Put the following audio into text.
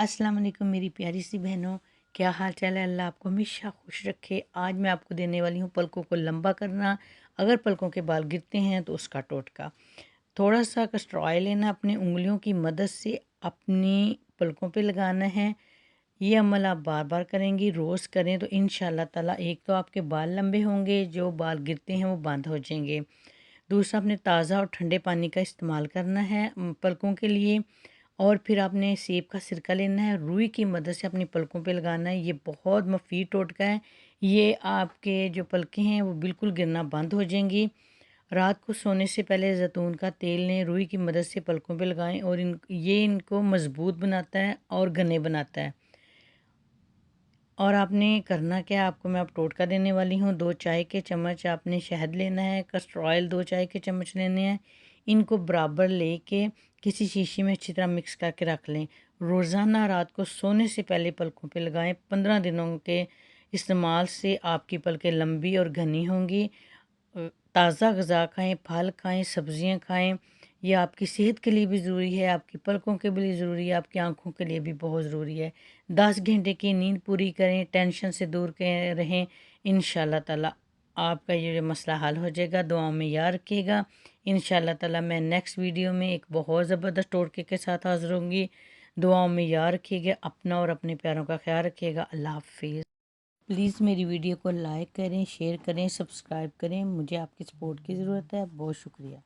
अस्सलाम वालेकुम मेरी प्यारी सी बहनों, क्या हाल चाल है। अल्लाह आपको हमेशा खुश रखे। आज मैं आपको देने वाली हूँ पलकों को लंबा करना। अगर पलकों के बाल गिरते हैं तो उसका टोटका। थोड़ा सा कस्टर ऑयल लेना, अपनी उंगलियों की मदद से अपनी पलकों पे लगाना है। ये अमल आप बार बार करेंगी, रोज़ करें तो इंशाल्लाह ताला एक तो आपके बाल लंबे होंगे, जो बाल गिरते हैं वो बंद हो जाएंगे। दूसरा, आपने ताज़ा और ठंडे पानी का इस्तेमाल करना है पलकों के लिए। और फिर आपने सेब का सिरका लेना है, रुई की मदद से अपनी पलकों पे लगाना है। ये बहुत मुफीद टोटका है। ये आपके जो पलकें हैं वो बिल्कुल गिरना बंद हो जाएंगी। रात को सोने से पहले ज़ैतून का तेल लें, रुई की मदद से पलकों पे लगाएं और इनको मज़बूत बनाता है और घने बनाता है। और आपने करना क्या, आपको मैं अब टोटका देने वाली हूँ। 2 चाय के चम्मच आपने शहद लेना है, कस्टर ऑयल 2 चाय के चम्मच लेने हैं। इनको बराबर लेके किसी शीशी में अच्छी तरह मिक्स करके रख लें। रोज़ाना रात को सोने से पहले पलकों पे लगाएं। 15 दिनों के इस्तेमाल से आपकी पलकें लंबी और घनी होंगी। ताज़ा ग़िज़ा खाएँ, फल खाएँ, सब्ज़ियाँ खाएँ। ये आपकी सेहत के लिए भी ज़रूरी है, आपकी पलकों के लिए ज़रूरी है, आपकी आँखों के लिए भी बहुत ज़रूरी है। 10 घंटे की नींद पूरी करें, टेंशन से दूर के रहें। इंशाल्लाह ताला आपका ये मसला हल हो जाएगा। दुआओं में याद रखिएगा। इंशाल्लाह ताला मैं नेक्स्ट वीडियो में एक बहुत ज़बरदस्त टोटके के साथ हाज़िर होंगी। दुआओं में याद रखिएगा। अपना और अपने प्यारों का ख्याल रखिएगा। अल्लाह हाफ़िज़। प्लीज़ मेरी वीडियो को लाइक करें, शेयर करें, सब्सक्राइब करें। मुझे आपकी सपोर्ट की ज़रूरत है। बहुत शुक्रिया।